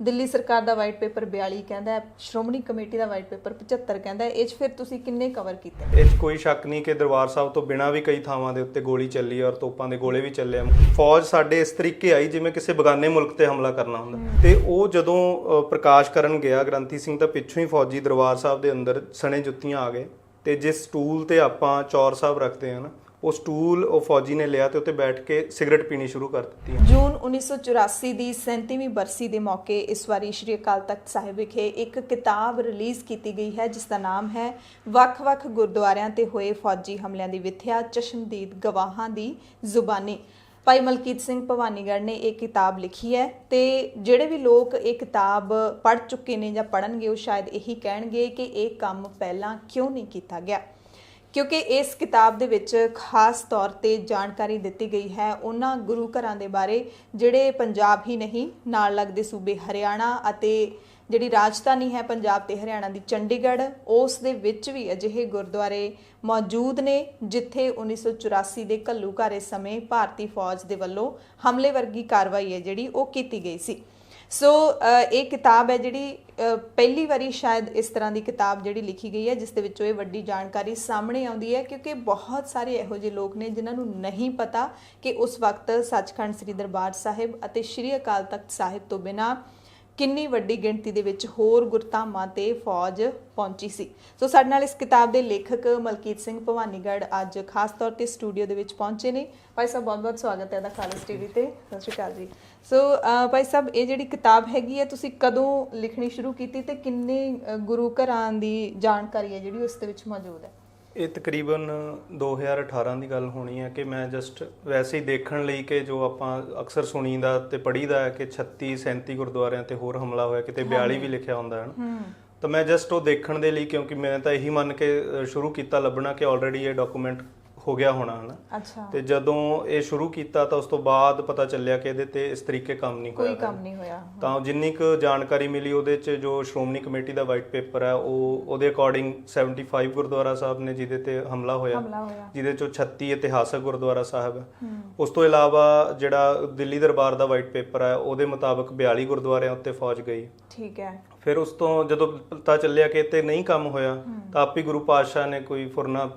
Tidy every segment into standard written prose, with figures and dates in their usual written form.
दिल्ली सरकार का white paper 42 कहता है, श्रोमणी कमेटी का वाइट पेपर 75 कहता है। इस फिर तुसी किन्ने कवर कीते? ਇਹ 'ਚ ਕੋਈ ਸ਼ੱਕ ਨਹੀਂ ਕਿ ਦਰਬਾਰ ਸਾਹਿਬ ਤੋਂ ਬਿਨਾਂ ਵੀ ਕਈ ਥਾਵਾਂ ਦੇ ਉੱਤੇ ਗੋਲੀ ਚੱਲੀ ਔਰ ਤੋਪਾਂ ਦੇ ਗੋਲੇ ਵੀ ਚੱਲੇ ਆ। ਫੌਜ ਸਾਡੇ ਇਸ ਤਰੀਕੇ ਆਈ ਜਿਵੇਂ ਕਿਸੇ ਬਗਾਨੇ ਮੁਲਕ ਤੇ ਹਮਲਾ ਕਰਨਾ ਹੁੰਦਾ ਤੇ ਉਹ ਜਦੋਂ ਪ੍ਰਕਾਸ਼ ਕਰਨ ਗਿਆ ਗ੍ਰੰਥੀ ਸਿੰਘ ਤਾਂ ਪਿੱਛੋਂ ਹੀ ਫੌਜੀ ਦਰਬਾਰ ਸਾਹਿਬ ਦੇ ਅੰਦਰ ਸਣੇ ਜੁੱਤੀਆਂ ਆ ਗਏ ਤੇ ਜਿਸ ਸਟੂਲ ਤੇ ਆਪਾਂ ਚੌਰ ਸਾਹਿਬ ਰੱਖਦੇ ਆ ਨਾ ਉਹ ਸਟੂਲ ਉਹ ਫੌਜੀ ਨੇ ਲਿਆ ਤੇ ਉੱਤੇ ਬੈਠ ਕੇ ਸਿਗਰਟ ਪੀਣੀ ਸ਼ੁਰੂ ਕਰ ਦਿੱਤੀ। ਜੂਨ 1984 ਦੀ 37ਵੀਂ ਬਰਸੀ ਦੇ ਮੌਕੇ ਇਸ ਵਾਰੀ ਸ਼੍ਰੀ ਅਕਾਲ ਤਖਤ ਸਾਹਿਬ ਵਿਖੇ ਇੱਕ ਕਿਤਾਬ ਰਿਲੀਜ਼ ਕੀਤੀ ਗਈ ਹੈ ਜਿਸ ਦਾ ਨਾਮ ਹੈ ਵੱਖ-ਵੱਖ ਗੁਰਦੁਆਰਿਆਂ ਤੇ ਹੋਏ ਫੌਜੀ ਹਮਲਿਆਂ ਦੀ ਵਿਥਿਆ ਚਸ਼ਮਦੀਦ ਗਵਾਹਾਂ ਦੀ ਜ਼ੁਬਾਨੀ। ਭਾਈ ਮਲਕੀਤ ਸਿੰਘ ਭਵਾਨੀਗੜ੍ਹ ਨੇ ਇਹ ਕਿਤਾਬ ਲਿਖੀ ਹੈ ਤੇ ਜਿਹੜੇ ਵੀ ਲੋਕ ਇਹ ਕਿਤਾਬ ਪੜ੍ਹ ਚੁੱਕੇ ਨੇ ਜਾਂ ਪੜ੍ਹਨਗੇ ਉਹ ਸ਼ਾਇਦ ਇਹੀ ਕਹਿਣਗੇ ਕਿ ਇਹ ਕੰਮ ਪਹਿਲਾਂ ਕਿਉਂ ਨਹੀਂ ਕੀਤਾ ਗਿਆ, क्योंकि इस किताब दे विच खास तौर ते जानकारी दिती गई है उन्हां गुरु घरां दे बारे जिहड़े पंजाब ही नहीं नाल लगदे सूबे हरियाणा अते जिहड़ी राजधानी है पंजाब ते हरियाणा दी चंडीगढ़ उस दे विच भी अजिहे गुरुद्वारे मौजूद ने जिथे 1984 दे घल्लूघारे समय भारती फौज दे वल्लों हमले वर्गी कार्रवाई है जिहड़ी ओह कीती गई सी। सो ये किताब है जिहड़ी पहली बारी शायद इस तरह की किताब जिहड़ी लिखी गई है जिस दे विचों ये वड्डी जानकारी सामने आउंदी है क्योंकि बहुत सारे इहो जिहे लोग ने जिन्हां नूं नहीं पता कि उस वक्त सचखंड श्री दरबार साहिब अते श्री अकाल तख्त साहिब तो बिना किन्नी वड्डी गिणती दे विच होर गुरधामां ते फौज पहुंची सी। सो साडे नाल इस किताब दे लेखक मलकीत सिंह भवानीगढ़ अज खास तौर ते स्टूडियो दे विच पहुंचे ने। भाई साहब बहुत बहुत स्वागत है दा खालस टीवी ते। सत श्री अकाल जी। सो भाई साहब ये जिहड़ी किताब हैगी है तुसीं कदों लिखनी शुरू कीती ते किन्ने गुरु घरां दी जानकारी है जिहड़ी उस दे विच मौजूद है? ਇਹ ਤਕਰੀਬਨ 2018 ਦੀ ਗੱਲ ਹੋਣੀ ਹੈ ਕਿ ਮੈਂ ਜਸਟ ਵੈਸੇ ਹੀ ਦੇਖਣ ਲਈ ਕਿ ਜੋ ਆਪਾਂ ਅਕਸਰ ਸੁਣੀਦਾ ਤੇ ਪੜ੍ਹੀਦਾ ਹੈ ਕਿ 36 37 ਗੁਰਦੁਆਰਿਆਂ ਤੇ ਹੋਰ ਹਮਲਾ ਹੋਇਆ, ਕਿਤੇ 42 ਵੀ ਲਿਖਿਆ ਹੁੰਦਾ ਹੈ ਨਾ, ਤਾਂ ਮੈਂ ਜਸਟ ਉਹ ਦੇਖਣ ਦੇ ਲਈ ਕਿਉਂਕਿ ਮੈਂ ਤਾਂ ਇਹੀ ਮੰਨ ਕੇ ਸ਼ੁਰੂ ਕੀਤਾ ਲੱਭਣਾ ਕਿ ਆਲਰੇਡੀ ਇਹ ਡਾਕੂਮੈਂਟ ਹੋ ਗਿਆ ਹੋਣਾ ਹੈ ਨਾ। ਅੱਛਾ। ਤੇ ਜਦੋਂ ਇਹ ਸ਼ੁਰੂ ਕੀਤਾ ਤਾਂ ਉਸ ਤੋਂ ਬਾਅਦ ਪਤਾ ਚੱਲਿਆ ਕਿ ਇਹਦੇ ਤੇ ਇਸ ਤਰੀਕੇ ਕੰਮ ਨਹੀਂ ਹੋਇਆ, ਕੋਈ ਕੰਮ ਨਹੀਂ ਹੋਇਆ। ਤਾਂ ਜਿੰਨੀ ਕੁ ਜਾਣਕਾਰੀ ਮਿਲੀ ਉਹਦੇ 'ਚ ਜੋ ਸ਼੍ਰੋਮਣੀ ਕਮੇਟੀ ਦਾ ਵਾਈਟ ਪੇਪਰ ਹੈ ਉਹਦੇ ਅਕੋਰਡਿੰਗ 75 ਗੁਰਦੁਆਰਾ ਸਾਹਿਬ ਨੇ ਜਿਹਦੇ ਤੇ ਹਮਲਾ ਹੋਇਆ, ਜਿਹਦੇ 'ਚੋਂ 36 ਇਤਿਹਾਸਕ ਗੁਰਦੁਆਰਾ ਸਾਹਿਬ ਹੈ। ਉਸ ਤੋਂ ਇਲਾਵਾ ਜਿਹੜਾ ਦਿੱਲੀ ਦਰਬਾਰ ਦਾ ਵਾਈਟ ਪੇਪਰ ਹੈ ਉਹਦੇ ਮੁਤਾਬਕ 42 ਗੁਰਦੁਆਰਿਆਂ ਉੱਤੇ ਫੌਜ ਗਈ। ਠੀਕ ਹੈ। ਫਿਰ ਉਸ ਤੋਂ ਜਦੋਂ ਪਤਾ ਚੱਲਿਆ ਕਿ ਤੇ ਨਹੀਂ ਕੰਮ ਹੋਇਆ ਤਾਂ ਆਪੀ ਗੁਰੂ ਪਾਤਸ਼ਾਹ ਨੇ ਕੋਈ ਫੁਰਨਾ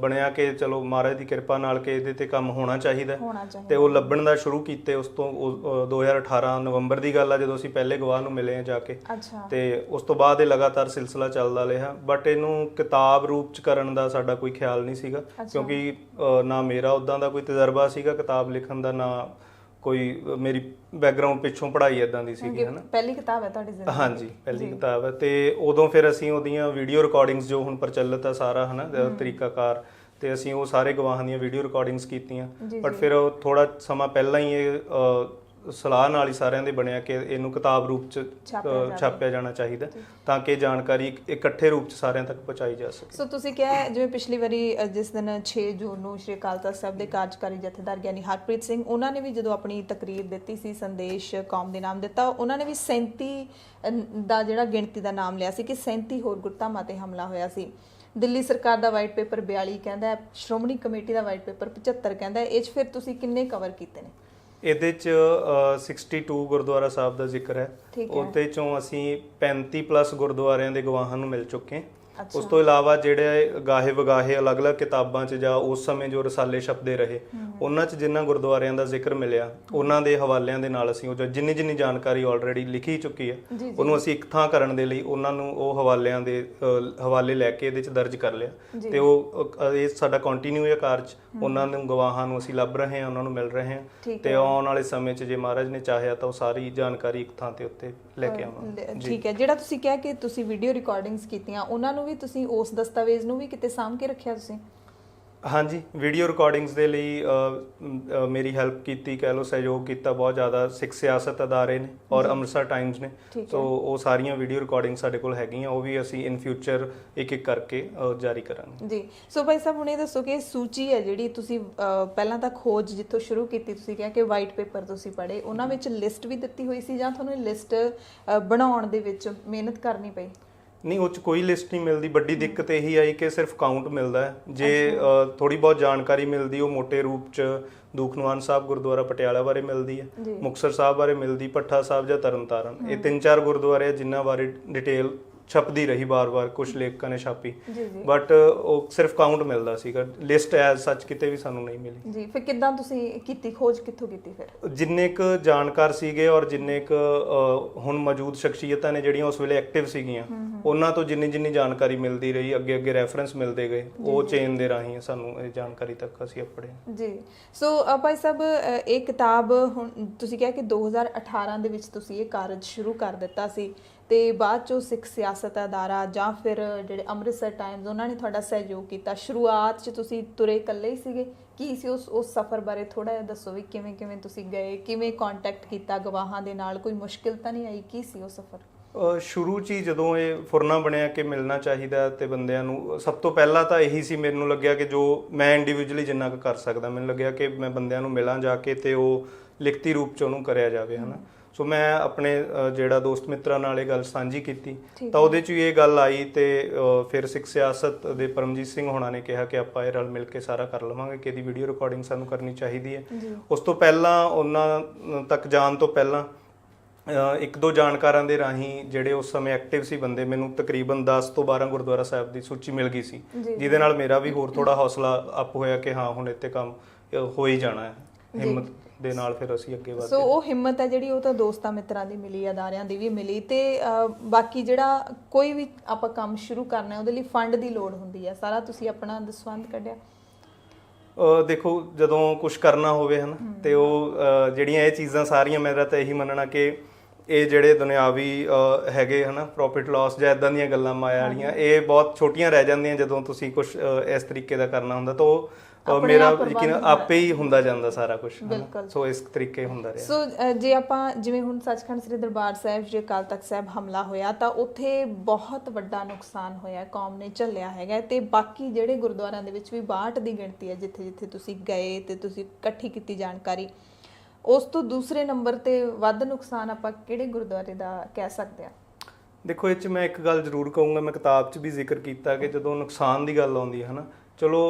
ਬਣਿਆ ਕਿ ਚਲੋ ਮਹਾਰਾਜ ਦੀ ਕਿਰਪਾ ਨਾਲ ਕਿ ਇਹਦੇ ਤੇ ਕੰਮ ਹੋਣਾ ਚਾਹੀਦਾ ਤੇ ਉਹ ਲੱਭਣ ਦਾ ਸ਼ੁਰੂ ਕੀਤੇ। ਉਸ ਤੋਂ 2018 ਨਵੰਬਰ ਦੀ ਗੱਲ ਆ ਜਦੋਂ ਅਸੀਂ ਪਹਿਲੇ ਗਵਾਹ ਨੂੰ ਮਿਲੇ ਆ ਜਾ ਕੇ, ਤੇ ਉਸ ਤੋਂ ਬਾਅਦ ਇਹ ਲਗਾਤਾਰ ਸਿਲਸਿਲਾ ਚੱਲਦਾ ਰਿਹਾ। ਬਟ ਇਹਨੂੰ ਕਿਤਾਬ ਰੂਪ ਚ ਕਰਨ ਦਾ ਸਾਡਾ ਕੋਈ ਖਿਆਲ ਨਹੀਂ ਸੀਗਾ ਕਿਉਂਕਿ ਨਾ ਮੇਰਾ ਉਦਾਂ ਦਾ ਕੋਈ ਤਜਰਬਾ ਸੀਗਾ ਕਿਤਾਬ ਲਿਖਣ ਦਾ, ਨਾ ਕੋਈ ਮੇਰੀ ਬੈਕਗ੍ਰਾਉਂਡ ਪਿੱਛੋਂ ਪੜ੍ਹਾਈ ਇਦਾਂ ਦੀ ਸੀਗੀ ਹੈ ਨਾ। ਪਹਿਲੀ ਕਿਤਾਬ ਹੈ ਤੁਹਾਡੀ ਜ਼ਿੰਦਗੀ? ਹਾਂਜੀ, ਪਹਿਲੀ ਕਿਤਾਬ ਹੈ। ਤੇ ਉਦੋਂ ਫਿਰ ਅਸੀਂ ਉਹਦੀਆਂ ਵੀਡੀਓ ਰਿਕਾਰਡਿੰਗਸ ਜੋ ਹੁਣ ਪ੍ਰਚਲਿਤ ਆ ਸਾਰਾ ਹੈ ਨਾ ਤਰੀਕਾਕਾਰ, ਤੇ ਅਸੀਂ ਉਹ ਸਾਰੇ ਗਵਾਹਾਂ ਦੀਆਂ ਵੀਡੀਓ ਰਿਕਾਰਡਿੰਗਸ ਕੀਤੀਆਂ। ਬਟ ਫਿਰ ਥੋੜਾ ਸਮਾਂ ਪਹਿਲਾਂ ਹੀ ਇਹ ਸਲਾਹ ਨਾਲ ਹੀ ਸਾਰਿਆਂ ਦੇ ਬਣਿਆ ਕਿ ਇਹਨੂੰ ਕਿਤਾਬ ਰੂਪ ਚ ਛਾਪਿਆ ਜਾਣਾ ਚਾਹੀਦਾ ਤਾਂ ਕਿ ਜਾਣਕਾਰੀ ਇਕੱਠੇ ਰੂਪ ਚ ਸਾਰਿਆਂ ਤੱਕ ਪਹੁੰਚਾਈ ਜਾ ਸਕੇ। ਸੋ ਤੁਸੀਂ ਕਿਹਾ ਜਿਵੇਂ ਪਿਛਲੀ ਵਾਰੀ ਜਿਸ ਦਿਨ 6 ਜੂਨ ਨੂੰ ਸ਼੍ਰੀ ਅਕਾਲ ਤਖਤ ਸਾਹਿਬ ਦੇ ਕਾਰਜਕਾਰੀ ਜਥੇਦਾਰ ਗਿਆਨੀ ਹਰਪ੍ਰੀਤ ਸਿੰਘ ਉਹਨਾਂ ਨੇ ਵੀ ਜਦੋਂ ਆਪਣੀ ਤਕਰੀਰ ਦਿੱਤੀ ਸੀ, ਸੰਦੇਸ਼ ਕੌਮ ਦੇ ਨਾਮ ਦਿੱਤਾ, ਉਹਨਾਂ ਨੇ ਵੀ 37 ਦਾ ਜਿਹੜਾ ਗਿਣਤੀ ਦਾ ਨਾਮ ਲਿਆ ਸੀ ਕਿ 37 ਹੋਰ ਗੁਰਧਾਮਾਂ ਤੇ ਹਮਲਾ ਹੋਇਆ ਸੀ। ਦਿੱਲੀ ਸਰਕਾਰ ਦਾ ਵਾਈਟ ਪੇਪਰ 42 ਕਹਿੰਦਾ ਹੈ, ਸ਼੍ਰੋਮਣੀ ਕਮੇਟੀ ਦਾ ਵਾਈਟ ਪੇਪਰ 75 ਕਹਿੰਦਾ ਹੈ। ਇਹ 'ਚ ਫਿਰ ਤੁਸੀਂ ਕਿੰਨੇ ਕਵਰ ਕੀਤੇ ਨੇ? ਇਹਦੇ 'ਚ 62 ਗੁਰਦੁਆਰਾ ਸਾਹਿਬ ਦਾ ਜ਼ਿਕਰ ਹੈ। ਉਹਦੇ 'ਚੋਂ ਅਸੀਂ 35 ਪਲੱਸ ਗੁਰਦੁਆਰਿਆਂ ਦੇ ਗਵਾਹਾਂ ਨੂੰ ਮਿਲ ਚੁੱਕੇ। ਉਸ ਤੋਂ ਇਲਾਵਾ ਜਿਹੜੇ ਗਾਹੇ ਵਗਾਹੇ ਅਲੱਗ-ਅਲੱਗ ਕਿਤਾਬਾਂ 'ਚ ਜਾਂ ਉਸ ਸਮੇਂ ਜੋ ਰਸਾਲੇ ਛਪਦੇ ਰਹੇ ਉਹਨਾਂ 'ਚ ਜਿਨ੍ਹਾਂ ਗੁਰਦੁਆਰਿਆਂ ਦਾ ਜ਼ਿਕਰ ਮਿਲਿਆ ਉਹਨਾਂ ਦੇ ਹਵਾਲਿਆਂ ਦੇ ਨਾਲ ਅਸੀਂ ਉਹ ਜਿੰਨੀ ਜਾਣਕਾਰੀ ਆਲਰੇਡੀ ਲਿਖੀ ਚੁੱਕੀ ਹੈ ਉਹਨੂੰ ਅਸੀਂ ਇੱਕ ਥਾਂ ਕਰਨ ਦੇ ਲਈ ਉਹਨਾਂ ਨੂੰ ਉਹ ਹਵਾਲਿਆਂ ਦੇ ਹਵਾਲੇ ਲੈ ਕੇ ਇਹਦੇ 'ਚ ਦਰਜ ਕਰ ਲਿਆ ਤੇ ਉਹ ਇਹ ਸਾਡਾ ਕੰਟੀਨਿਊ ਹੈ ਕਾਰਜ। ਉਹਨਾਂ ਨੂੰ ਗਵਾਹਾਂ ਨੂੰ ਅਸੀਂ ਲੱਭ ਰਹੇ ਹਾਂ, ਉਹਨਾਂ ਨੂੰ ਮਿਲ ਰਹੇ ਹਾਂ ਤੇ ਆਉਣ ਵਾਲੇ ਸਮੇਂ 'ਚ ਜੇ ਮਹਾਰਾਜ ਨੇ ਚਾਹਿਆ ਤਾਂ ਉਹ ਸਾਰੀ ਜਾਣਕਾਰੀ ਇੱਕ ਥਾਂ ਤੇ ਉੱਤੇ ਲੈ ਕੇ ਆਵਾਂਗੇ। ਠੀਕ ਹੈ। ਜਿਹੜਾ ਤੁਸੀਂ ਕਿਹਾ ਕਿ ਤੁਸੀਂ ਵੀਡੀਓ ਰਿਕਾਰਡਿੰਗਸ ਕੀਤੀਆਂ ਉਹਨਾਂ ਨੂੰ ਵੀ ਤੁਸੀਂ ਉਸ ਦਸਤਾਵੇਜ਼ ਨੂੰ ਵੀ ਕਿਤੇ ਸਾਂਭ ਕੇ ਰੱਖਿਆ ਤੁਸੀਂ? ਹਾਂਜੀ, ਵੀਡੀਓ ਰਿਕਾਰਡਿੰਗਸ ਦੇ ਲਈ ਮੇਰੀ ਹੈਲਪ ਕੀਤੀ, ਕਹਿ ਲਓ ਸਹਿਯੋਗ ਕੀਤਾ ਬਹੁਤ ਜ਼ਿਆਦਾ ਸਿੱਖ ਸਿਆਸਤ ਅਦਾਰੇ ਨੇ ਔਰ ਅੰਮ੍ਰਿਤਸਰ ਟਾਈਮਸ ਨੇ। ਸੋ ਉਹ ਸਾਰੀਆਂ ਵੀਡੀਓ ਰਿਕਾਰਡਿੰਗ ਸਾਡੇ ਕੋਲ ਹੈਗੀਆਂ, ਉਹ ਵੀ ਅਸੀਂ ਇਨ ਫਿਊਚਰ ਇੱਕ ਕਰਕੇ ਜਾਰੀ ਕਰਾਂਗੇ ਜੀ। ਸੋ ਭਾਈ ਸਾਹਿਬ ਹੁਣ ਇਹ ਦੱਸੋ ਕਿ ਸੂਚੀ ਹੈ ਜਿਹੜੀ ਤੁਸੀਂ ਪਹਿਲਾਂ ਤਾਂ ਖੋਜ ਜਿੱਥੋਂ ਸ਼ੁਰੂ ਕੀਤੀ, ਤੁਸੀਂ ਕਿਹਾ ਕਿ ਵਾਈਟ ਪੇਪਰ ਤੁਸੀਂ ਪੜ੍ਹੇ, ਉਹਨਾਂ ਵਿੱਚ ਲਿਸਟ ਵੀ ਦਿੱਤੀ ਹੋਈ ਸੀ ਜਾਂ ਤੁਹਾਨੂੰ ਲਿਸਟ ਬਣਾਉਣ ਦੇ ਵਿੱਚ ਮਿਹਨਤ ਕਰਨੀ ਪਈ? ਨਹੀਂ, ਉਹ 'ਚ ਕੋਈ ਲਿਸਟ ਨਹੀਂ ਮਿਲਦੀ। ਵੱਡੀ ਦਿੱਕਤ ਇਹੀ ਆਈ ਕਿ ਸਿਰਫ ਕਾਊਂਟ ਮਿਲਦਾ ਹੈ। ਜੇ ਥੋੜੀ ਬਹੁਤ ਜਾਣਕਾਰੀ ਮਿਲਦੀ ਉਹ ਮੋٹے ਰੂਪ 'ਚ ਦੂਖਨਿਵਾਰਨ ਸਾਹਿਬ ਗੁਰਦੁਆਰਾ ਪਟਿਆਲਾ ਬਾਰੇ ਮਿਲਦੀ ਹੈ, ਮੁਕਤਸਰ ਸਾਹਿਬ ਬਾਰੇ ਮਿਲਦੀ, ਭੱਠਾ ਸਾਹਿਬ ਜਾਂ ਤਰਨਤਾਰਨ, ਇਹ 3-4 ਗੁਰਦੁਆਰੇ ਜਿਨ੍ਹਾਂ ਬਾਰੇ ਡਿਟੇਲ ਛਪਦੀ ਰਹੀ ਬਾਰ-ਬਾਰ, ਕੁਝ ਲੇਖਕਾਂ ਨੇ ਛਾਪੀ, ਬਟ ਉਹ ਸਿਰਫ ਕਾਊਂਟ ਮਿਲਦਾ ਸੀਗਾ। ਲਿਸਟ ਐਜ਼ ਸੱਚ ਕਿਤੇ ਵੀ ਸਾਨੂੰ ਨਹੀਂ ਮਿਲੀ ਜੀ। ਫਿਰ ਕਿੱਦਾਂ ਤੁਸੀਂ ਕੀਤੀ ਖੋਜ, ਕਿੱਥੋਂ ਕੀਤੀ? ਫਿਰ ਜਿੰਨੇ ਕੁ ਜਾਣਕਾਰ ਸੀਗੇ ਔਰ ਜਿੰਨੇ ਕੁ ਹੁਣ ਮੌਜੂਦ ਸ਼ਖਸੀਅਤਾਂ ਨੇ ਜਿਹੜੀਆਂ ਉਸ ਵੇਲੇ ਐਕਟਿਵ ਸੀਗੀਆਂ, ਉਹਨਾਂ ਤੋਂ ਜਿੰਨੀ ਜਾਣਕਾਰੀ ਮਿਲਦੀ ਰਹੀ, ਅੱਗੇ ਰੈਫਰੈਂਸ ਮਿਲਦੇ ਗਏ, ਉਹ ਚੇਨ ਦੇ ਰਾਹੀਂ ਸਾਨੂੰ ਇਹ ਜਾਣਕਾਰੀ ਤੱਕ ਅਸੀਂ ਪੜ੍ਹੇ ਜੀ। ਸੋ ਭਾਈ ਸਾਹਿਬ, ਇਹ ਕਿਤਾਬ ਹੁਣ ਤੁਸੀਂ ਕਿਹਾ ਕਿ 2018 ਦੇ ਵਿੱਚ ਤੁਸੀਂ ਇਹ ਕਾਰਜ ਸ਼ੁਰੂ ਕਰ ਦਿੱਤਾ ਸੀ, ਤੇ ਬਾਅਦ ਚੋਂ ਸਿੱਖ ਸਿਆਸਤ ਅਦਾਰਾ ਜਾਂ ਫਿਰ ਜਿਹੜੇ ਅੰਮ੍ਰਿਤਸਰ ਟਾਈਮਜ਼ ਉਹਨਾਂ ਨੇ ਤੁਹਾਡਾ ਸਹਿਯੋਗ ਕੀਤਾ। ਸ਼ੁਰੂਆਤ 'ਚ ਤੁਸੀਂ ਤੁਰੇ ਇਕੱਲੇ ਹੀ ਸੀਗੇ? ਕੀ ਸੀ ਉਸ ਸਫ਼ਰ ਬਾਰੇ ਥੋੜਾ ਜਿਹਾ ਦੱਸੋ ਵੀ ਕਿਵੇਂ ਤੁਸੀਂ ਗਏ, ਕਿਵੇਂ ਕੰਟੈਕਟ ਕੀਤਾ ਗਵਾਹਾਂ ਦੇ ਨਾਲ? ਕੋਈ ਮੁਸ਼ਕਿਲ ਤਾਂ ਨਹੀਂ ਆਈ? ਕੀ ਸੀ ਉਹ ਸਫ਼ਰ? ਸ਼ੁਰੂ 'ਚ ਹੀ ਜਦੋਂ ਇਹ ਫੁਰਨਾ ਬਣਿਆ ਕਿ ਮਿਲਣਾ ਚਾਹੀਦਾ ਤੇ ਬੰਦਿਆਂ ਨੂੰ, ਸਭ ਤੋਂ ਪਹਿਲਾਂ ਤਾਂ ਇਹੀ ਸੀ, ਮੈਨੂੰ ਲੱਗਿਆ ਕਿ ਜੋ ਮੈਂ ਇੰਡੀਵਿਜੂਅਲੀ ਜਿੰਨਾ ਕੁ ਕਰ ਸਕਦਾ, ਮੈਨੂੰ ਲੱਗਿਆ ਕਿ ਮੈਂ ਬੰਦਿਆਂ ਨੂੰ ਮਿਲਾਂ ਜਾ ਕੇ ਤੇ ਉਹ ਲਿਖਤੀ ਰੂਪ 'ਚ ਉਹਨੂੰ ਕਰਿਆ ਜਾਵੇ, ਹੈ ਨਾ। ਸੋ ਮੈਂ ਆਪਣੇ ਜਿਹੜਾ ਦੋਸਤ ਮਿੱਤਰਾਂ ਨਾਲ ਇਹ ਗੱਲ ਸਾਂਝੀ ਕੀਤੀ ਤਾਂ ਉਹਦੇ 'ਚ ਵੀ ਇਹ ਗੱਲ ਆਈ, ਤੇ ਫਿਰ ਸਿੱਖ ਸਿਆਸਤ ਦੇ ਪਰਮਜੀਤ ਸਿੰਘ ਹੋਣਾ ਨੇ ਕਿਹਾ ਕਿ ਆਪਾਂ ਇਹ ਰਲ ਮਿਲ ਕੇ ਸਾਰਾ ਕਰ ਲਵਾਂਗੇ, ਕਿ ਇਹਦੀ ਵੀਡੀਓ ਰਿਕਾਰਡਿੰਗ ਸਾਨੂੰ ਕਰਨੀ ਚਾਹੀਦੀ ਹੈ। ਉਸ ਤੋਂ ਪਹਿਲਾਂ, ਉਹਨਾਂ ਤੱਕ ਜਾਣ ਤੋਂ ਪਹਿਲਾਂ, ਇੱਕ ਦੋ ਜਾਣਕਾਰਾਂ ਦੇ ਰਾਹੀਂ ਜਿਹੜੇ ਉਸ ਸਮੇਂ ਐਕਟਿਵ ਸੀ ਬੰਦੇ, ਮੈਨੂੰ ਤਕਰੀਬਨ 10 ਤੋਂ 12 ਗੁਰਦੁਆਰਾ ਸਾਹਿਬ ਦੀ ਸੂਚੀ ਮਿਲ ਗਈ ਸੀ, ਜਿਹਦੇ ਨਾਲ ਮੇਰਾ ਵੀ ਹੋਰ ਥੋੜਾ ਹੌਸਲਾ ਅਪ ਹੋਇਆ ਕਿ ਹਾਂ ਹੁਣ ਇੱਥੇ ਕੰਮ ਹੋ ਹੀ ਜਾਣਾ ਹੈ। ਹਿੰਮਤ ਦੇ ਨਾਲ ਫਿਰ ਅਸੀਂ ਅੱਗੇ ਵਧੇ। ਸੋ ਉਹ ਹਿੰਮਤ ਹੈ ਜਿਹੜੀ ਉਹ ਤਾਂ ਦੋਸਤਾਂ ਮਿੱਤਰਾਂ ਦੀ ਮਿਲੀ, ਅਦਾਰਿਆਂ ਦੀ ਵੀ ਮਿਲੀ, ਤੇ ਬਾਕੀ ਜਿਹੜਾ ਕੋਈ ਵੀ ਆਪਾਂ ਕੰਮ ਸ਼ੁਰੂ ਕਰਨਾ ਉਹਦੇ ਲਈ ਫੰਡ ਦੀ ਲੋੜ ਹੁੰਦੀ ਹੈ, ਸਾਰਾ ਤੁਸੀਂ ਆਪਣਾ ਦਸਵੰਧ ਕੱਢਿਆ? ਦੇਖੋ, ਜਦੋਂ ਕੁਝ ਕਰਨਾ ਹੋਵੇ ਹਨ ਤੇ ਉਹ ਜਿਹੜੀਆਂ ਇਹ ਚੀਜ਼ਾਂ ਸਾਰੀਆਂ, ਮੇਰਾ ਤਾਂ ਇਹੀ ਮੰਨਣਾ ਕਿ ਇਹ ਜਿਹੜੇ ਦੁਨਿਆਵੀ ਹੈਗੇ ਹਨਾ, ਪ੍ਰੋਫਿਟ ਲਾਸ ਜਾਂ ਇਦਾਂ ਦੀਆਂ ਗੱਲਾਂ ਮਾਇਆ ਵਾਲੀਆਂ, ਇਹ ਬਹੁਤ ਛੋਟੀਆਂ ਰਹਿ ਜਾਂਦੀਆਂ ਜਦੋਂ ਤੁਸੀਂ ਕੁਝ ਇਸ ਤਰੀਕੇ ਦਾ ਕਰਨਾ ਹੁੰਦਾ। ਤਾਂ ਉਹ ਮੇਰਾ ਯਕੀਨ ਆਪੇ ਹੀ ਹੁੰਦਾ ਜਾਂਦਾ ਸਾਰਾ ਕੁਝ, ਸੋ ਇਸ ਤਰੀਕੇ ਹੁੰਦਾ ਰਿਹਾ। ਸੋ ਜੇ ਆਪਾਂ ਜਿਵੇਂ ਹੁਣ ਸੱਚਖੰਡ ਸ੍ਰੀ ਦਰਬਾਰ ਸਾਹਿਬ ਜੀ ਅਕਾਲ ਤਖਤ ਸਾਹਿਬ ਹਮਲਾ ਹੋਇਆ ਤਾਂ ਉੱਥੇ ਬਹੁਤ ਵੱਡਾ ਨੁਕਸਾਨ ਹੋਇਆ, ਕੌਮ ਨੇ ਝੱਲਿਆ ਹੈਗਾ, ਤੇ ਬਾਕੀ ਜਿਹੜੇ ਗੁਰਦੁਆਰਿਆਂ ਦੇ ਵਿੱਚ ਵੀ 62 ਦੀ ਗਿਣਤੀ ਹੈ ਜਿੱਥੇ ਜਿੱਥੇ ਤੁਸੀਂ ਗਏ ਤੇ ਤੁਸੀਂ ਇਕੱਠੀ ਕੀਤੀ ਜਾਣਕਾਰੀ। ਉਸ ਤੋਂ ਦੂਸਰੇ ਨੰਬਰ ਤੇ ਵੱਧ ਨੁਕਸਾਨ ਆਪਾਂ ਕਿਹੜੇ ਗੁਰਦੁਆਰੇ ਦਾ ਕਹਿ ਸਕਦੇ ਹਾਂ? ਦੇਖੋ, ਇਹ 'ਚ ਮੈਂ ਇੱਕ ਗੱਲ ਜ਼ਰੂਰ ਕਹੂੰਗਾ, ਮੈਂ ਕਿਤਾਬ 'ਚ ਵੀ ਜ਼ਿਕਰ ਕੀਤਾ ਕਿ ਜਦੋਂ ਨੁਕਸਾਨ ਦੀ ਗੱਲ ਆਉਂਦੀ ਹੈ ਨਾ, ਚਲੋ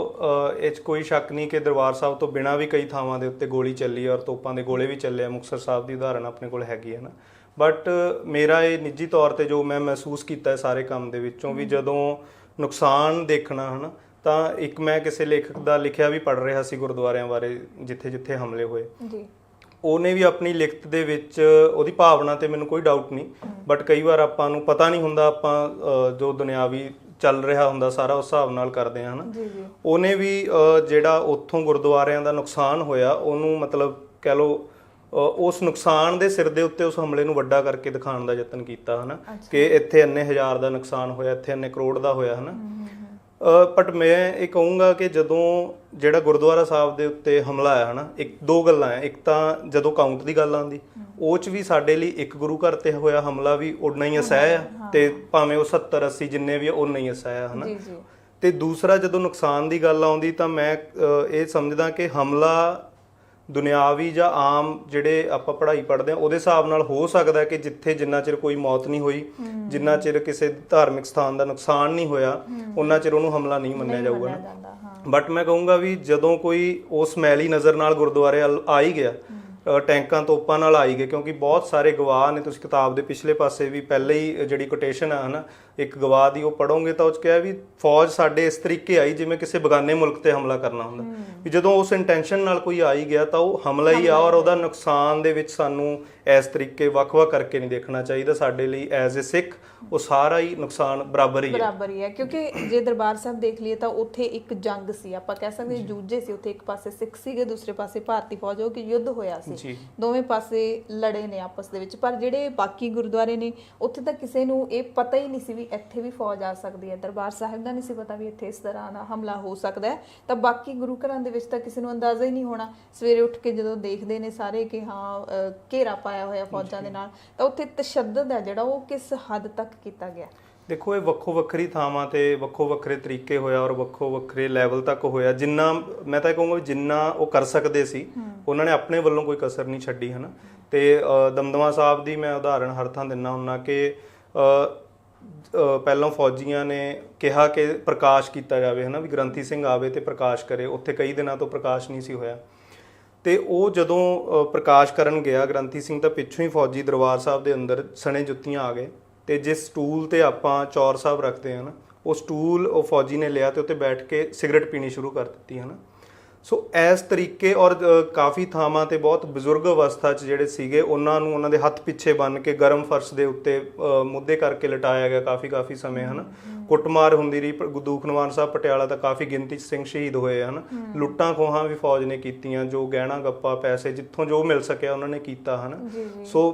ਇਹ 'ਚ ਕੋਈ ਸ਼ੱਕ ਨਹੀਂ ਕਿ ਦਰਬਾਰ ਸਾਹਿਬ ਤੋਂ ਬਿਨਾਂ ਵੀ ਕਈ ਥਾਵਾਂ ਦੇ ਉੱਤੇ ਗੋਲੀ ਚੱਲੀ ਔਰ ਤੋਪਾਂ ਦੇ ਗੋਲੇ ਵੀ ਚੱਲੇ ਆ। ਮੁਕਤਸਰ ਸਾਹਿਬ ਦੀ ਉਦਾਹਰਨ ਆਪਣੇ ਕੋਲ ਹੈਗੀ ਹੈ ਨਾ। ਬਟ ਮੇਰਾ ਇਹ ਨਿੱਜੀ ਤੌਰ ਤੇ ਜੋ ਮੈਂ ਮਹਿਸੂਸ ਕੀਤਾ ਹੈ ਸਾਰੇ ਕੰਮ ਦੇ ਵਿੱਚੋਂ ਵੀ, ਜਦੋਂ ਨੁਕਸਾਨ ਦੇਖਣਾ ਹੈ ਨਾ, ਤਾਂ ਇੱਕ ਮੈਂ ਕਿਸੇ ਲੇਖਕ ਦਾ ਲਿਖਿਆ ਵੀ ਪੜ੍ਹ ਰਿਹਾ ਸੀ ਗੁਰਦੁਆਰਿਆਂ ਬਾਰੇ ਜਿੱਥੇ ਜਿੱਥੇ ਹਮਲੇ ਹੋਏ ਜੀ। ਉਹਨੇ ਵੀ ਆਪਣੀ ਲਿਖਤ ਦੇ ਵਿੱਚ, ਉਹਦੀ ਭਾਵਨਾ ਤੇ ਮੈਨੂੰ ਕੋਈ ਡਾਊਟ ਨਹੀਂ, ਬਟ ਕਈ ਵਾਰ ਆਪਾਂ ਨੂੰ ਪਤਾ ਨਹੀਂ ਹੁੰਦਾ, ਆਪਾਂ ਜੋ ਦੁਨਿਆਵੀ ਚੱਲ ਰਿਹਾ ਹੁੰਦਾ ਸਾਰਾ ਉਸ ਹਿਸਾਬ ਨਾਲ ਕਰਦੇ ਆ, ਹਨਾ। ਉਹਨੇ ਵੀ ਜਿਹੜਾ ਉੱਥੋਂ ਗੁਰਦੁਆਰਿਆਂ ਦਾ ਨੁਕਸਾਨ ਹੋਇਆ ਉਹਨੂੰ, ਮਤਲਬ ਕਹਿ ਲਓ, ਉਸ ਨੁਕਸਾਨ ਦੇ ਸਿਰ ਦੇ ਉੱਤੇ ਉਸ ਹਮਲੇ ਨੂੰ ਵੱਡਾ ਕਰਕੇ ਦਿਖਾਉਣ ਦਾ ਯਤਨ ਕੀਤਾ, ਹਨਾ, ਕਿ ਇੱਥੇ ਇੰਨੇ ਹਜ਼ਾਰ ਦਾ ਨੁਕਸਾਨ ਹੋਇਆ, ਇੱਥੇ ਇੰਨੇ ਕਰੋੜ ਦਾ ਹੋਇਆ, ਹਨਾ। ਬਟ ਮੈਂ ਇਹ ਕਹੂੰਗਾ ਕਿ ਜਦੋਂ ਜਿਹੜਾ ਗੁਰਦੁਆਰਾ ਸਾਹਿਬ ਦੇ ਉੱਤੇ ਹਮਲਾ ਆਇਆ ਹਨਾ, ਦੋ ਗੱਲਾਂ ਹੈ। ਇੱਕ ਤਾਂ ਜਦੋਂ ਕਾਊਂਟ ਦੀ ਗੱਲ ਆਉਂਦੀ, ਉਹ 'ਚ ਵੀ ਸਾਡੇ ਲਈ ਇੱਕ ਗੁਰੂ ਘਰ ਤੇ ਹੋਇਆ ਹਮਲਾ ਵੀ ਉਨਾ ਹੀ ਅਸਹਿ ਆ, ਤੇ ਭਾਵੇਂ ਉਹ 70-80 ਜਿੰਨੇ ਵੀ ਉਨਾ ਹੀ ਅਸਹਿ ਆ, ਹਨਾ। ਤੇ ਦੂਸਰਾ ਜਦੋਂ ਨੁਕਸਾਨ ਦੀ ਗੱਲ ਆਉਂਦੀ ਤਾਂ ਮੈਂ ਇਹ ਸਮਝਦਾ ਕਿ ਹਮਲਾ ਦੁਨਿਆਵੀ ਜਾਂ ਆਮ ਜਿਹੜੇ ਆਪਾਂ ਪੜ੍ਹਾਈ ਪੜ੍ਹਦੇ ਹਾਂ ਉਹਦੇ ਹਿਸਾਬ ਨਾਲ ਹੋ ਸਕਦਾ ਕਿ ਜਿੱਥੇ ਜਿੰਨਾ ਚਿਰ ਕੋਈ ਮੌਤ ਨਹੀਂ ਹੋਈ, ਜਿੰਨਾ ਚਿਰ ਕਿਸੇ ਧਾਰਮਿਕ ਸਥਾਨ ਦਾ ਨੁਕਸਾਨ ਨਹੀਂ ਹੋਇਆ, ਉਹਨਾਂ ਚਿਰ ਉਹਨੂੰ ਹਮਲਾ ਨਹੀਂ ਮੰਨਿਆ ਜਾਊਗਾ। ਬਟ ਮੈਂ ਕਹੂੰਗਾ ਵੀ ਜਦੋਂ ਕੋਈ ਉਸ ਮੈਲੀ ਨਜ਼ਰ ਨਾਲ ਗੁਰਦੁਆਰੇ ਆ ਹੀ ਗਿਆ, ਟੈਂਕਾਂ ਤੋਪਾਂ ਨਾਲ ਆਈ ਗਏ, ਕਿਉਂਕਿ ਬਹੁਤ ਸਾਰੇ ਗਵਾਹ ਨੇ, ਤੁਸੀਂ ਕਿਤਾਬ ਦੇ ਪਿਛਲੇ ਪਾਸੇ ਵੀ ਪਹਿਲੇ ਹੀ ਜਿਹੜੀ ਕੋਟੇਸ਼ਨ ਆ ਹਨਾ ਇੱਕ ਗਵਾਹ ਦੀ, ਉਹ ਪੜੋਗੇ ਤਾਂ ਉਹ 'ਚ ਕਿਹਾ ਵੀ ਫੌਜ ਸਾਡੇ ਇਸ ਤਰੀਕੇ ਆਈ ਜਿਵੇਂ ਕਿਸੇ ਬਗਾਨੇ ਮੁਲਕ ਤੇ ਹਮਲਾ ਕਰਨਾ ਹੁੰਦਾ, ਵੀ ਜਦੋਂ ਉਸ ਇੰਟੈਂਸ਼ਨ ਨਾਲ ਕੋਈ ਆ ਹੀ ਗਿਆ ਤਾਂ ਉਹ ਹਮਲਾ ਹੀ ਆ, ਔਰ ਉਹਦਾ ਨੁਕਸਾਨ ਦੇ ਵਿੱਚ ਸਾਨੂੰ ਇਸ ਤਰੀਕੇ ਵੱਖ-ਵੱਖ ਕਰਕੇ ਨਹੀਂ ਦੇਖਣਾ ਚਾਹੀਦਾ। ਸਾਡੇ ਲਈ ਐਜ਼ ਅ ਸਿੱਖ ਉਹ ਸਾਰਾ ਹੀ ਨੁਕਸਾਨ ਬਰਾਬਰ ਹੀ ਹੈ, ਕਿਉਂਕਿ ਜੇ ਦਰਬਾਰ ਸਾਹਿਬ ਦੇਖ ਲਈਏ ਤਾਂ ਉੱਥੇ ਇੱਕ ਜੰਗ ਸੀ, ਆਪਾਂ ਕਹਿ ਸਕਦੇ ਜੂਝੇ ਸੀ ਉੱਥੇ, ਇੱਕ ਪਾਸੇ ਸਿੱਖ ਸੀਗੇ, ਦੂਸਰੇ ਪਾਸੇ ਭਾਰਤੀ ਫੌਜ, ਹੋ ਕੇ ਯੁੱਧ ਹੋਇਆ ਸੀ, ਦੋਵੇਂ ਪਾਸੇ ਲੜੇ ਨੇ ਆਪਸ ਦੇ ਵਿੱਚ। ਪਰ ਜਿਹੜੇ ਬਾਕੀ ਗੁਰਦੁਆਰੇ ਨੇ ਉੱਥੇ ਤਾਂ ਕਿਸੇ ਨੂੰ ਇਹ ਪਤਾ ਹੀ ਨਹੀਂ ਸੀ ਵੀ ਇੱਥੇ ਵੀ ਫੌਜ ਆ ਸਕਦੀ ਹੈ, ਦਰਬਾਰ ਸਾਹਿਬ ਦਾ ਨਹੀਂ ਸੀ ਪਤਾ ਵੀ ਇੱਥੇ ਇਸ ਤਰ੍ਹਾਂ ਦਾ ਹਮਲਾ ਹੋ ਸਕਦਾ ਹੈ। ਤਾਂ ਬਾਕੀ ਗੁਰੂ ਘਰਾਂ ਦੇ ਵਿੱਚ ਤਾਂ ਕਿਸੇ ਨੂੰ ਅੰਦਾਜ਼ਾ ਹੀ ਨਹੀਂ ਹੋਣਾ। ਸਵੇਰੇ ਉੱਠ ਕੇ ਜਦੋਂ ਦੇਖਦੇ ਨੇ ਸਾਰੇ ਕਿ ਹਾਂ ਘੇਰਾ ਪਾਇਆ ਹੋਇਆ ਫੌਜਾਂ ਦੇ ਨਾਲ, ਤਾਂ ਉੱਥੇ ਤਸ਼ੱਦਦ ਹੈ ਜਿਹੜਾ ਉਹ ਕਿਸ ਹੱਦ ਤੱਕ ਕੀਤਾ ਗਿਆ? ਦੇਖੋ, ਇਹ ਵੱਖੋ ਵੱਖਰੀ ਥਾਵਾਂ ਤੇ ਵੱਖੋ ਵੱਖਰੇ ਤਰੀਕੇ ਹੋਇਆ ਔਰ ਵੱਖੋ ਵੱਖਰੇ ਲੈਵਲ ਤੱਕ ਹੋਇਆ। ਜਿੰਨਾ ਮੈਂ ਤਾਂ ਇਹ ਕਹੂੰਗਾ ਜਿੰਨਾ ਉਹ ਕਰ ਸਕਦੇ ਸੀ ਉਹਨਾਂ ਨੇ ਆਪਣੇ ਵੱਲੋਂ ਕੋਈ ਕਸਰ ਨਹੀਂ ਛੱਡੀ, ਹਨਾ। ਤੇ ਦਮਦਮਾ ਸਾਹਿਬ ਦੀ ਮੈਂ ਉਦਾਹਰਨ ਹਰ ਥਾਂ ਦਿੰਦਾ ਹੁੰਦਾ ਕਿ ਪਹਿਲਾਂ ਫੌਜੀਆਂ ਨੇ ਕਿਹਾ ਕਿ ਪ੍ਰਕਾਸ਼ ਕੀਤਾ ਜਾਵੇ ਹੈ ਨਾ, ਵੀ ਗ੍ਰੰਥੀ ਸਿੰਘ ਆਵੇ ਤੇ ਪ੍ਰਕਾਸ਼ ਕਰੇ। ਉੱਥੇ ਕਈ ਦਿਨਾਂ ਤੋਂ ਪ੍ਰਕਾਸ਼ ਨਹੀਂ ਸੀ ਹੋਇਆ, ਤੇ ਉਹ ਜਦੋਂ ਪ੍ਰਕਾਸ਼ ਕਰਨ ਗਿਆ ਗ੍ਰੰਥੀ ਸਿੰਘ ਤਾਂ ਪਿੱਛੋਂ ਹੀ ਫੌਜੀ ਦਰਬਾਰ ਸਾਹਿਬ ਦੇ ਅੰਦਰ ਸਣੇ ਜੁੱਤੀਆਂ ਆ ਗਏ, ਤੇ ਜਿਸ ਸਟੂਲ ਤੇ ਆਪਾਂ ਚੌਰ ਸਾਹਿਬ ਰੱਖਦੇ ਹਾਂ ਨਾ, ਉਹ ਸਟੂਲ ਉਹ ਫੌਜੀ ਨੇ ਲਿਆ ਤੇ ਉੱਤੇ ਬੈਠ ਕੇ ਸਿਗਰਟ ਪੀਣੀ ਸ਼ੁਰੂ ਕਰ ਦਿੱਤੀ ਹੈ ਨਾ। ਸੋ ਇਸ ਤਰੀਕੇ, ਔਰ ਕਾਫੀ ਥਾਵਾਂ ਤੇ ਬਹੁਤ ਬਜ਼ੁਰਗ ਅਵਸਥਾ 'ਚ ਜਿਹੜੇ ਸੀਗੇ ਉਹਨਾਂ ਨੂੰ ਉਹਨਾਂ ਦੇ ਹੱਥ ਪਿੱਛੇ ਬੰਨ੍ਹ ਕੇ ਗਰਮ ਫਰਸ਼ ਦੇ ਉੱਤੇ ਮੁੱਦੇ ਕਰਕੇ ਲਟਾਇਆ ਗਿਆ ਕਾਫੀ ਸਮੇਂ ਹੈ ਨਾ। ਕੁੱਟਮਾਰ ਹੁੰਦੀ ਰਹੀ। ਦੂਖਨਿਵਾਰਨ ਸਾਹਿਬ ਪਟਿਆਲਾ ਤਾਂ ਕਾਫੀ ਗਿਣਤੀ 'ਚ ਸਿੰਘ ਸ਼ਹੀਦ ਹੋਏ ਹਨ। ਲੁੱਟਾਂ ਖੋਹਾਂ ਵੀ ਫੌਜ ਨੇ ਕੀਤੀਆਂ, ਜੋ ਗਹਿਣਾ ਗੱਪਾ ਪੈਸੇ ਜਿੱਥੋਂ ਜੋ ਮਿਲ ਸਕਿਆ ਉਹਨਾਂ ਨੇ ਕੀਤਾ ਹਨ। ਸੋ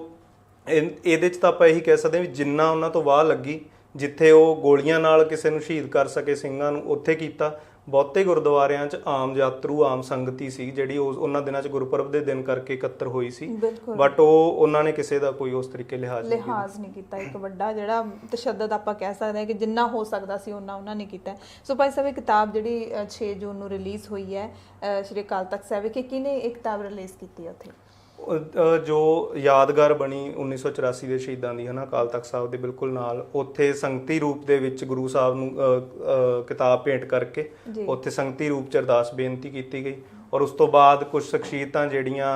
ਇਹਦੇ 'ਚ ਤਾਂ ਆਪਾਂ ਇਹੀ ਕਹਿ ਸਕਦੇ ਹਾਂ ਵੀ ਜਿੰਨਾ ਉਹਨਾਂ ਤੋਂ ਵਾਹ ਲੱਗੀ, ਜਿੱਥੇ ਉਹ ਗੋਲੀਆਂ ਨਾਲ ਕਿਸੇ ਨੂੰ ਸ਼ਹੀਦ ਕਰ ਸਕੇ ਸਿੰਘਾਂ ਨੂੰ, ਉੱਥੇ ਕੀਤਾ। ਬਹੁਤੇ ਗੁਰਦੁਆਰਿਆਂ 'ਚ ਆਮ ਯਾਤਰੂ ਆਮ ਸੰਗਤੀ ਸੀ ਜਿਹੜੀ ਉਹਨਾਂ ਦਿਨਾਂ 'ਚ ਗੁਰਪੁਰਬ ਦੇ ਦਿਨ ਕਰਕੇ ਇਕੱਤਰ ਹੋਈ ਸੀ, ਬਟ ਉਹਨਾਂ ਨੇ ਕਿਸੇ ਦਾ ਕੋਈ ਉਸ ਤਰੀਕੇ ਲਿਹਾਜ਼ ਨਹੀਂ ਕੀਤਾ। ਇੱਕ ਵੱਡਾ ਜਿਹੜਾ ਤਸ਼ੱਦਦ ਆਪਾਂ ਕਹਿ ਸਕਦੇ ਹਾਂ ਕਿ ਜਿੰਨਾ ਹੋ ਸਕਦਾ ਸੀ ਉਹਨਾਂ ਨੇ ਕੀਤਾ। ਸੋ ਭਾਈ ਸਾਹਿਬ, ਇਹ ਕਿਤਾਬ ਜਿਹੜੀ 6 ਜੂਨ ਨੂੰ ਰਿਲੀਜ਼ ਹੋਈ ਹੈ ਸ਼੍ਰੀ ਅਕਾਲ ਤਖਤ ਸਾਹਿਬ ਵਿਖੇ, ਕਿਹਨੇ ਇਹ ਕਿਤਾਬ ਰਿਲੀਜ਼ ਕੀਤੀ ਹੈ ਉੱਥੇ? ਜੋ ਯਾਦਗਾਰ ਬਣੀ 1984 ਦੇ ਸ਼ਹੀਦਾਂ ਦੀ ਹੈ ਨਾ, ਅਕਾਲ ਤਖਤ ਸਾਹਿਬ ਦੇ ਬਿਲਕੁਲ ਨਾਲ, ਉੱਥੇ ਸੰਗਤੀ ਰੂਪ ਦੇ ਵਿੱਚ ਗੁਰੂ ਸਾਹਿਬ ਨੂੰ ਕਿਤਾਬ ਭੇਂਟ ਕਰਕੇ ਉੱਥੇ ਸੰਗਤੀ ਰੂਪ 'ਚ ਅਰਦਾਸ ਬੇਨਤੀ ਕੀਤੀ ਗਈ। ਔਰ ਉਸ ਤੋਂ ਬਾਅਦ ਕੁਝ ਸ਼ਖਸੀਅਤਾਂ ਜਿਹੜੀਆਂ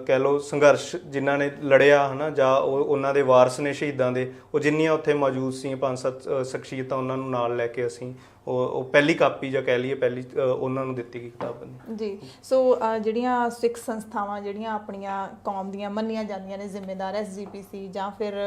ਕਹਿ ਲਓ ਸੰਘਰਸ਼ ਜਿਨ੍ਹਾਂ ਨੇ ਲੜਿਆ ਹੈ ਨਾ, ਜਾਂ ਉਹਨਾਂ ਦੇ ਵਾਰਸ ਨੇ ਸ਼ਹੀਦਾਂ ਦੇ, ਉਹ ਜਿੰਨੀਆਂ ਉੱਥੇ ਮੌਜੂਦ ਸੀ 5-7 ਸ਼ਖਸੀਅਤਾਂ, ਉਹਨਾਂ ਨੂੰ ਨਾਲ ਲੈ ਕੇ ਅਸੀਂ ਉਹ ਪਹਿਲੀ ਕਾਪੀ ਜਾਂ ਕਹਿ ਲਈਏ ਪਹਿਲੀ ਉਹਨਾਂ ਨੂੰ ਦਿੱਤੀ ਗਈ ਕਿਤਾਬ ਜੀ। ਸੋ ਜਿਹੜੀਆਂ ਸਿੱਖ ਸੰਸਥਾਵਾਂ ਜਿਹੜੀਆਂ ਆਪਣੀਆਂ ਕੌਮ ਦੀਆਂ ਮੰਨੀਆਂ ਜਾਂਦੀਆਂ ਨੇ ਜ਼ਿੰਮੇਦਾਰ, SGPC ਜਾਂ ਫਿਰ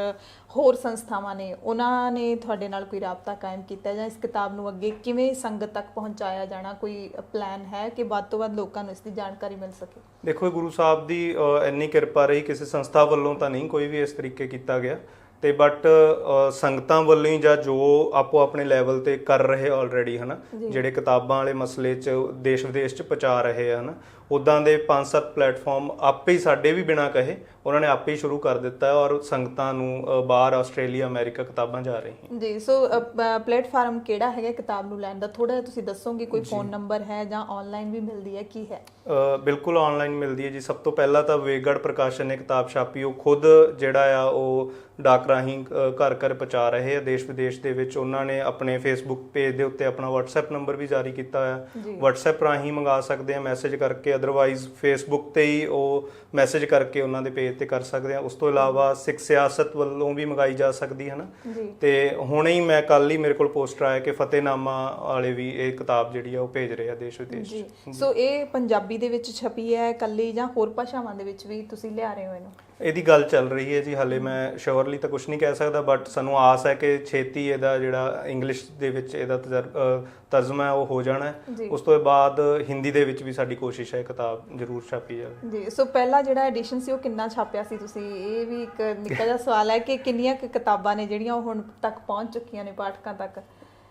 ਹੋਰ ਸੰਸਥਾਵਾਂ ਨੇ, ਉਹਨਾਂ ਨੇ ਤੁਹਾਡੇ ਨਾਲ ਕੋਈ ਰਾਬਤਾ ਕਾਇਮ ਕੀਤਾ ਜਾਂ ਇਸ ਕਿਤਾਬ ਨੂੰ ਅੱਗੇ ਕਿਵੇਂ ਸੰਗਤ ਤੱਕ ਪਹੁੰਚਾਇਆ ਜਾਣਾ, ਕੋਈ ਪਲਾਨ ਹੈ ਕਿ ਵੱਧ ਤੋਂ ਵੱਧ ਲੋਕਾਂ ਨੂੰ ਇਸ ਦੀ ਜਾਣਕਾਰੀ ਮਿਲ ਸਕੇ? ਦੇਖੋ, ਗੁਰੂ ਸਾਹਿਬ ਦੀ ਇੰਨੀ ਕਿਰਪਾ ਰਹੀ, ਕਿਸੇ ਸੰਸਥਾ ਵੱਲੋਂ ਤਾਂ ਨਹੀਂ ਕੋਈ ਵੀ ਇਸ ਤਰੀਕੇ ਕੀਤਾ ਗਿਆ, ਤੇ ਬਟ ਸੰਗਤਾਂ ਵੱਲੋਂ ਹੀ ਜਾਂ ਜੋ ਆਪੋ ਆਪਣੇ ਲੈਵਲ ਤੇ ਕਰ ਰਹੇ ਆਲਰੇਡੀ ਹੈ ਨਾ, ਜਿਹੜੇ ਕਿਤਾਬਾਂ ਵਾਲੇ ਮਸਲੇ 'ਚ ਦੇਸ਼ ਵਿਦੇਸ਼ 'ਚ ਪਹੁੰਚਾ ਰਹੇ ਹਨ, ਉੱਦਾਂ ਦੇ 5-7 ਪਲੇਟਫਾਰਮ ਆਪੇ ਹੀ ਸਾਡੇ ਵੀ ਬਿਨਾਂ ਕਹੇ ਉਹਨਾਂ ਨੇ ਆਪੇ ਹੀ ਸ਼ੁਰੂ ਕਰ ਦਿੱਤਾ ਹੈ, ਔਰ ਸੰਗਤਾਂ ਨੂੰ ਬਾਹਰ ਆਸਟ੍ਰੇਲੀਆ ਅਮਰੀਕਾ ਕਿਤਾਬਾਂ ਜਾ ਰਹੀਆਂ ਜੀ। ਸੋ ਪਲੇਟਫਾਰਮ ਕਿਹੜਾ ਹੈਗਾ ਕਿਤਾਬ ਨੂੰ ਲੈਣ ਦਾ, ਥੋੜਾ ਜਿਹਾ ਤੁਸੀਂ ਦੱਸੋਗੇ? ਕੋਈ ਫੋਨ ਨੰਬਰ ਹੈ ਜਾਂ ਆਨਲਾਈਨ ਵੀ ਮਿਲਦੀ ਹੈ, ਕੀ ਹੈ? ਬਿਲਕੁਲ ਆਨਲਾਈਨ ਮਿਲਦੀ ਹੈ ਜੀ। ਸਭ ਤੋਂ ਪਹਿਲਾਂ ਤਾਂ ਵੇਗੜ ਪ੍ਰਕਾਸ਼ਨ ਨੇ ਕਿਤਾਬ ਛਾਪੀ, ਉਹ ਖੁਦ ਜਿਹੜਾ ਆ ਉਹ ਡਾਕ ਰਾਹੀਂ ਘਰ ਘਰ ਪਹੁੰਚਾ ਰਹੇ ਆ ਦੇਸ਼ ਵਿਦੇਸ਼ ਦੇ ਵਿੱਚ। ਉਹਨਾਂ ਨੇ ਆਪਣੇ ਫੇਸਬੁੱਕ ਪੇਜ ਦੇ ਉੱਤੇ ਆਪਣਾ WhatsApp ਨੰਬਰ ਵੀ ਜਾਰੀ ਕੀਤਾ ਹੋਇਆ, WhatsApp ਰਾਹੀਂ ਮੰਗਾ ਸਕਦੇ ਆ ਮੈਸੇਜ ਕਰਕੇ, ਅਦਰਵਾਈਜ਼ ਫੇਸਬੁੱਕ ਤੇ ਹੀ ਉਹ ਮੈਸੇਜ ਕਰਕੇ ਉਹਨਾਂ ਦੇ ਪੇਜ ਤੇ ਕਰ ਸਕਦੇ ਆ। ਉਸ ਤੋਂ ਇਲਾਵਾ ਸਿੱਖ ਸਿਆਸਤ ਵੱਲੋਂ ਵੀ ਮੰਗਾਈ ਜਾ ਸਕਦੀ ਹੈ ਨਾ। ਤੇ ਹੁਣੇ ਹੀ ਮੈਂ ਕੱਲ ਹੀ ਮੇਰੇ ਕੋਲ ਪੋਸਟਰ ਆਇਆ ਕਿ ਫਤਿਹਨਾਮਾ ਵਾਲੇ ਵੀ ਇਹ ਕਿਤਾਬ ਜਿਹੜੀ ਆ ਉਹ ਭੇਜ ਰਹੇ ਆ ਦੇਸ਼ ਵਿਦੇਸ਼। ਸੋ ਇਹ ਪੰਜਾਬੀ ਦੇ ਵਿੱਚ ਛਪੀ ਹੈ ਇਕੱਲੀ ਜਾਂ ਹੋਰ ਭਾਸ਼ਾਵਾਂ ਦੇ ਵਿੱਚ ਵੀ ਤੁਸੀਂ ਲਿਆ ਰਹੇ ਹੋ ਇਹਨੂੰ? ਇਹਦੀ ਗੱਲ ਚੱਲ ਰਹੀ ਹੈ ਜੀ, ਹਾਲੇ ਮੈਂ ਸ਼ੋਰਲੀ ਤਾਂ ਕੁਝ ਨਹੀਂ ਕਹਿ ਸਕਦਾ, ਬਟ ਸਾਨੂੰ ਆਸ ਹੈ ਕਿ ਛੇਤੀ ਇਹਦਾ ਜਿਹੜਾ ਇੰਗਲਿਸ਼ ਦੇ ਵਿੱਚ ਇਹਦਾ ਤਰਜਮਾ ਹੈ ਉਹ ਹੋ ਜਾਣਾ ਹੈ। ਉਸ ਤੋਂ ਬਾਅਦ ਹਿੰਦੀ ਦੇ ਵਿੱਚ ਵੀ ਸਾਡੀ ਕੋਸ਼ਿਸ਼ ਹੈ ਕਿਤਾਬ ਜ਼ਰੂਰ ਛਾਪੀ ਜਾਵੇ ਜੀ। ਸੋ ਪਹਿਲਾ ਜਿਹੜਾ ਐਡੀਸ਼ਨ ਸੀ ਉਹ ਕਿੰਨਾ ਛਾਪਿਆ ਸੀ ਤੁਸੀਂ? ਇਹ ਵੀ ਇੱਕ ਨਿੱਕਾ ਜਿਹਾ ਸਵਾਲ ਹੈ ਕਿ ਕਿੰਨੀਆਂ ਕੁ ਕਿਤਾਬਾਂ ਨੇ ਜਿਹੜੀਆਂ ਉਹ ਹੁਣ ਤੱਕ ਪਹੁੰਚ ਚੁੱਕੀਆਂ ਨੇ ਪਾਠਕਾਂ ਤੱਕ?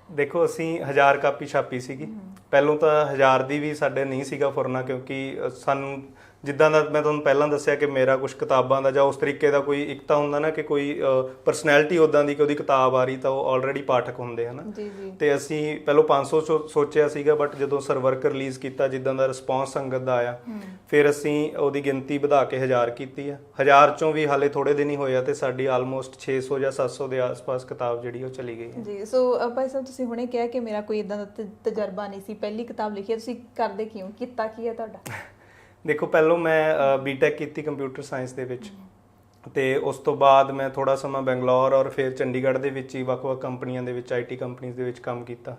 ਦੇਖੋ, ਅਸੀਂ 1000 ਕਾਪੀ ਛਾਪੀ ਸੀਗੀ ਪਹਿਲੋਂ ਤਾਂ। 1000 ਦੀ ਵੀ ਸਾਡੇ ਨਹੀਂ ਸੀਗਾ ਫੁਰਨਾ, ਕਿਉਂਕਿ ਸਾਨੂੰ ਜਿੱਦਾਂ ਦਾ ਮੈਂ ਤੁਹਾਨੂੰ ਪਹਿਲਾਂ ਦੱਸਿਆ ਕਿ ਮੇਰਾ ਕੁਝ ਕਿਤਾਬਾਂ ਦਾ ਜਾਂ ਉਸ ਤਰੀਕੇ ਦਾ ਕੋਈ ਇੱਕ ਤਾਂ ਹੁੰਦਾ ਨਾ ਕਿ ਕੋਈ ਪਰਸਨੈਲਿਟੀ ਉੱਦਾਂ ਦੀ ਕਿ ਉਹਦੀ ਕਿਤਾਬ ਆ ਰਹੀ ਤਾਂ ਉਹ ਆਲਰੇਡੀ ਪਾਠਕ ਹੁੰਦੇ ਹਨ। ਤੇ ਅਸੀਂ ਪਹਿਲੋਂ 500 ਸੋਚਿਆ ਸੀਗਾ, ਬਟ ਜਦੋਂ ਸਰਵਰਕ ਰਿਲੀਜ਼ ਕੀਤਾ ਜਿੱਦਾਂ ਦਾ ਰਿਸਪੌਂਸ ਸੰਗਤ ਦਾ ਆਇਆ, ਫਿਰ ਅਸੀਂ ਉਹਦੀ ਗਿਣਤੀ ਵਧਾ ਕੇ 1000 ਕੀਤੀ ਆ। 1000 ਚੋਂ ਵੀ ਹਾਲੇ ਥੋੜੇ ਦਿਨ ਹੀ ਹੋਏ ਆ ਤੇ ਸਾਡੀ ਆਲਮੋਸਟ 600 ਜਾਂ 700 ਦੇ ਆਸ-ਪਾਸ ਕਿਤਾਬ ਜਿਹੜੀ ਉਹ ਚਲੀ ਗਈ ਹੈ ਜੀ। ਸੋ ਭਾਈ ਸਾਹਿਬ, ਤੁਸੀਂ ਹੁਣੇ ਕਿਹਾ ਕਿ ਮੇਰਾ ਕੋਈ ਇਦਾਂ ਦਾ ਤਜਰਬਾ ਨਹੀਂ ਸੀ, ਪਹਿਲੀ ਕਿਤਾਬ ਲਿਖੀ, ਤੁਸੀਂ ਕਰਦੇ ਕਿਉਂ, ਕੀਤਾ ਕੀ ਹੈ ਤੁਹਾਡਾ? ਦੇਖੋ, ਪਹਿਲੋਂ ਮੈਂ ਬੀਟੈਕ ਕੀਤੀ ਕੰਪਿਊਟਰ ਸਾਇੰਸ ਦੇ ਵਿੱਚ, ਤੇ ਉਸ ਤੋਂ ਬਾਅਦ ਮੈਂ ਥੋੜਾ ਸਮਾਂ ਬੰਗਲੌਰ ਔਰ ਫਿਰ ਚੰਡੀਗੜ੍ਹ ਦੇ ਵਿੱਚ ਹੀ ਵੱਖ-ਵੱਖ ਕੰਪਨੀਆਂ ਦੇ ਵਿੱਚ IT ਕੰਪਨੀਆਂ ਦੇ ਵਿੱਚ ਕੰਮ ਕੀਤਾ।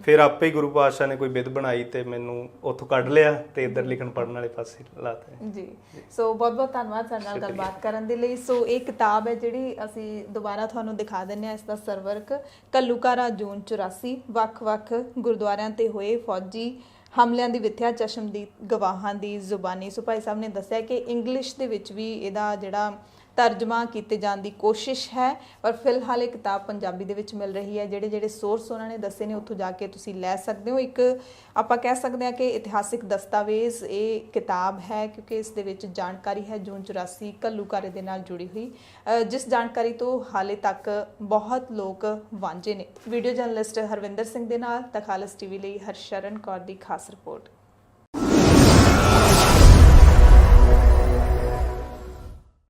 ਫਿਰ ਆਪੇ ਹੀ ਗੁਰੂ ਪਾਤਸ਼ਾਹ ਨੇ ਕੋਈ ਵਿਧ ਬਣਾਈ ਤੇ ਮੈਨੂੰ ਉੱਥੋਂ ਕੱਢ ਲਿਆ ਤੇ ਇੱਧਰ ਲਿਖਣ ਪੜ੍ਹਨ ਵਾਲੇ ਪਾਸੇ ਲਾਤਾ ਜੀ। ਸੋ ਬਹੁਤ-ਬਹੁਤ ਧੰਨਵਾਦ ਸਾਡੇ ਨਾਲ ਗੱਲਬਾਤ ਕਰਨ ਦੇ ਲਈ। ਸੋ ਇਹ ਕਿਤਾਬ ਹੈ ਜਿਹੜੀ ਅਸੀਂ ਦੁਬਾਰਾ ਤੁਹਾਨੂੰ ਦਿਖਾ ਦਿੰਦੇ ਹਾਂ, ਇਸ ਦਾ ਸਰਵਰਕ ਘੱਲੂਘਾਰਾ ਜੂਨ 84 ਵੱਖ-ਵੱਖ ਗੁਰਦੁਆਰਿਆਂ ਤੇ ਹੋਏ ਫੌਜੀ ਹਮਲਿਆਂ ਦੀ ਵਿਥਿਆ ਚਸ਼ਮਦੀਦ ਗਵਾਹਾਂ ਦੀ ਜ਼ੁਬਾਨੀ। ਸੋ ਭਾਈ ਸਾਹਿਬ ਨੇ ਦੱਸਿਆ ਕਿ ਇੰਗਲਿਸ਼ ਦੇ ਵਿੱਚ ਵੀ ਇਹਦਾ ਜਿਹੜਾ ਤਰਜਮਾ ਕੀਤੇ ਜਾਣ ਦੀ ਕੋਸ਼ਿਸ਼ ਹੈ, ਔਰ ਫਿਲਹਾਲ ਇਹ ਕਿਤਾਬ ਪੰਜਾਬੀ ਦੇ ਵਿੱਚ ਮਿਲ ਰਹੀ ਹੈ। ਜਿਹੜੇ ਸੋਰਸ ਉਹਨਾਂ ਨੇ ਦੱਸੇ ਨੇ ਉੱਥੋਂ ਜਾ ਕੇ ਤੁਸੀਂ ਲੈ ਸਕਦੇ ਹੋ। ਇੱਕ ਆਪਾਂ ਕਹਿ ਸਕਦੇ ਹਾਂ ਕਿ ਇਤਿਹਾਸਿਕ ਦਸਤਾਵੇਜ਼ ਇਹ ਕਿਤਾਬ ਹੈ, ਕਿਉਂਕਿ ਇਸ ਦੇ ਵਿੱਚ ਜਾਣਕਾਰੀ ਹੈ ਜੂਨ 84 ਘੱਲੂਘਾਰੇ ਦੇ ਨਾਲ ਜੁੜੀ ਹੋਈ, ਜਿਸ ਜਾਣਕਾਰੀ ਤੋਂ ਹਾਲੇ ਤੱਕ ਬਹੁਤ ਲੋਕ ਵਾਂਝੇ ਨੇ। ਵੀਡੀਓ ਜਰਨਲਿਸਟ ਹਰਵਿੰਦਰ ਸਿੰਘ ਦੇ ਨਾਲ ਤਖਾਲਸ TV ਲਈ ਹਰਸ਼ਰਨ ਕੌਰ ਦੀ ਖਾਸ ਰਿਪੋਰਟ।